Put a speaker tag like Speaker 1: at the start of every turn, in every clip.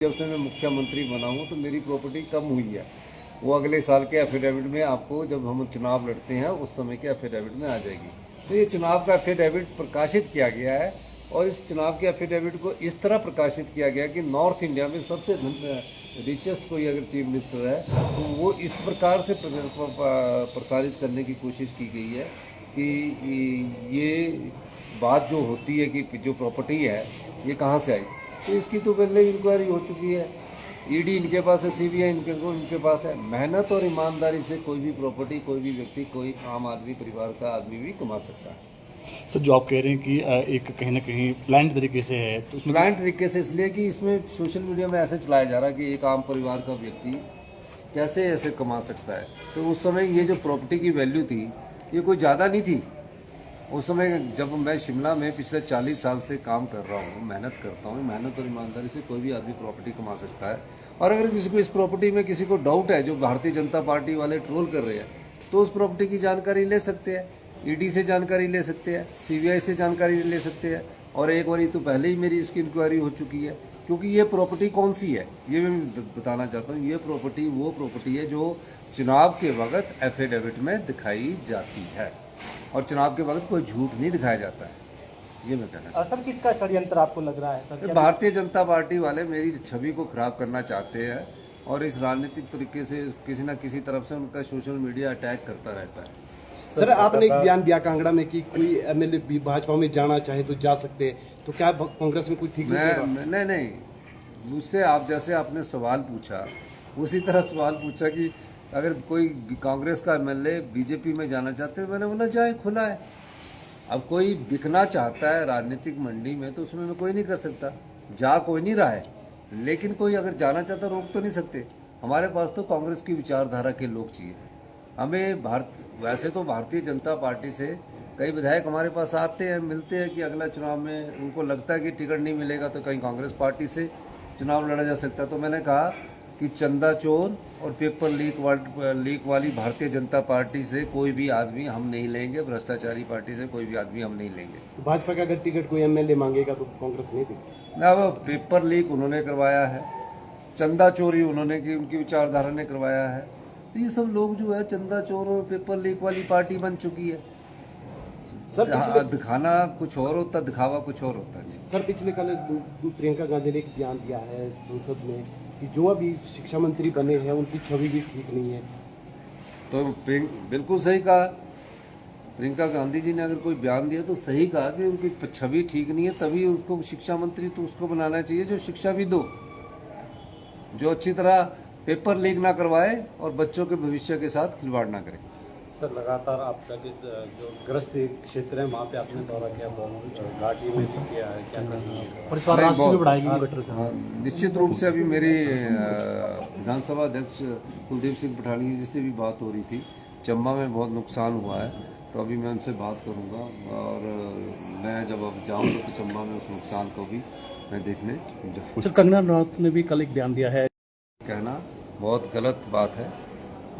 Speaker 1: जब से मैं मुख्यमंत्री बना हूँ तो मेरी प्रॉपर्टी कम हुई है। वो अगले साल के एफिडेविट में आपको, जब हम चुनाव लड़ते हैं उस समय के एफिडेविट में आ जाएगी। तो ये चुनाव का एफिडेविट प्रकाशित किया गया है और इस चुनाव के एफिडेविट को इस तरह प्रकाशित किया गया कि नॉर्थ इंडिया में सबसे रिचेस्ट कोई अगर चीफ मिनिस्टर है तो वो इस प्रकार से प्रसारित करने की कोशिश की गई है कि ये बात जो होती है कि जो प्रॉपर्टी है ये कहाँ से आई, तो इसकी तो पहले इंक्वायरी हो चुकी है। ईडी इनके पास है, सीबीआई इनके पास है। मेहनत और ईमानदारी से कोई भी प्रॉपर्टी, कोई भी व्यक्ति, कोई आम आदमी, परिवार का आदमी भी कमा सकता है।
Speaker 2: सर, जो आप कह रहे हैं कि एक कहीं ना कहीं प्लान तरीके से है, तो उसमें
Speaker 1: प्लान तरीके से इसलिए कि इसमें सोशल मीडिया में ऐसे चलाया जा रहा है कि एक आम परिवार का व्यक्ति कैसे ऐसे कमा सकता है। तो उस समय ये जो प्रॉपर्टी की वैल्यू थी ये कोई ज़्यादा नहीं थी। उस समय जब मैं शिमला में पिछले 40 साल से काम कर रहा हूँ, मेहनत करता हूँ, मेहनत और ईमानदारी से कोई भी आदमी प्रॉपर्टी कमा सकता है। और अगर किसी को इस प्रॉपर्टी में किसी को डाउट है, जो भारतीय जनता पार्टी वाले ट्रोल कर रहे हैं, तो उस प्रॉपर्टी की जानकारी ले सकते हैं। ईडी से जानकारी ले सकते हैं, सीबीआई से जानकारी ले सकते हैं। और एक बार तो पहले ही मेरी इसकी इंक्वायरी हो चुकी है। क्योंकि ये प्रॉपर्टी कौन सी है ये मैं बताना चाहता हूँ। ये प्रॉपर्टी वो प्रॉपर्टी है जो चुनाव के वक्त एफिडेविट में दिखाई जाती है और चुनाव के वक्त कोई झूठ नहीं दिखाया जाता है। ये मैं कहना चाहता
Speaker 3: सर, किसका षड्यंत्र आपको लग रहा है सर?
Speaker 1: हूँ। भारतीय जनता पार्टी वाले मेरी छवि को खराब करना चाहते हैं और इस राजनीतिक तरीके से किसी न किसी तरफ से उनका सोशल मीडिया अटैक करता रहता है।
Speaker 4: सर, आपने एक बयान दिया कांगड़ा में कि कोई एमएलए भाजपा में जाना चाहे तो जा सकते हैं, तो क्या कांग्रेस में कोई ठीक
Speaker 1: नहीं, मुझसे आप जैसे आपने सवाल पूछा उसी तरह सवाल पूछा कि अगर कोई कांग्रेस का एमएलए बीजेपी में जाना चाहते हैं, मैंने बोला जाए, खुला है। अब कोई बिकना चाहता है राजनीतिक मंडी में तो उसमें मैं कोई नहीं कर सकता, जा कोई नहीं रहा है, लेकिन कोई अगर जाना चाहता रोक तो नहीं सकते। हमारे पास तो कांग्रेस की विचारधारा के लोग चाहिए हमें। वैसे तो भारतीय जनता पार्टी से कई विधायक हमारे पास आते हैं, मिलते हैं कि अगला चुनाव में उनको लगता है कि टिकट नहीं मिलेगा तो कहीं कांग्रेस पार्टी से चुनाव लड़ा जा सकता है। तो मैंने कहा कि चंदा चोर और पेपर लीक वाली भारतीय जनता पार्टी से कोई भी आदमी हम नहीं लेंगे, भ्रष्टाचारी पार्टी से कोई भी आदमी हम नहीं लेंगे।
Speaker 4: तो भाजपा का अगर टिकट कोई एमएलए मांगेगा तो कांग्रेस नहीं देगी?
Speaker 1: ना, वो पेपर लीक उन्होंने करवाया है, चंदा चोरी उन्होंने की, उनकी विचारधारा ने करवाया है। तो ये सब लोग जो है चंदा चोर और पेपर लीक वाली पार्टी बन चुकी है। सर, दिखाना कुछ और होता, दिखावा कुछ और होता है।
Speaker 4: सर, पिछले कल प्रियंका गांधी ने एक बयान दिया है संसद में कि जो अभी शिक्षा मंत्री बने हैं उनकी छवि भी ठीक नहीं है।
Speaker 1: तो बिल्कुल सही कहा। प्रियंका गांधी जी ने अगर कोई बयान दिया तो सही कहा कि उनकी छवि ठीक नहीं है, तभी उसको शिक्षा मंत्री तो उसको बनाना चाहिए जो शिक्षाविद हो, जो अच्छी तरह पेपर लीक ना करवाए और बच्चों के भविष्य के साथ खिलवाड़ ना करे।
Speaker 5: सर, लगातार आपका जो ग्रस्त क्षेत्र है वहाँ पे आपने दौरा किया, घाटी में किया है, क्या
Speaker 1: निश्चित रूप से अभी मेरी विधानसभा अध्यक्ष कुलदीप सिंह पठानिया जी से भी बात हो रही थी। चंबा में बहुत नुकसान हुआ है तो अभी मैं उनसे बात करूंगा और मैं जब अब जाऊँगा तो चंबा में उस नुकसान को भी मैं देखने जाऊँगा।
Speaker 2: सर, कंगना रनौत ने भी कल एक बयान दिया है,
Speaker 1: कहना बहुत गलत बात है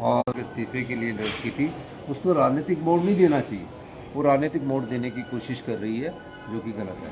Speaker 1: और इस्तीफे के लिए लड़की थी, उसको राजनीतिक मोड़ नहीं देना चाहिए। वो राजनीतिक मोड़ देने की कोशिश कर रही है जो कि गलत है।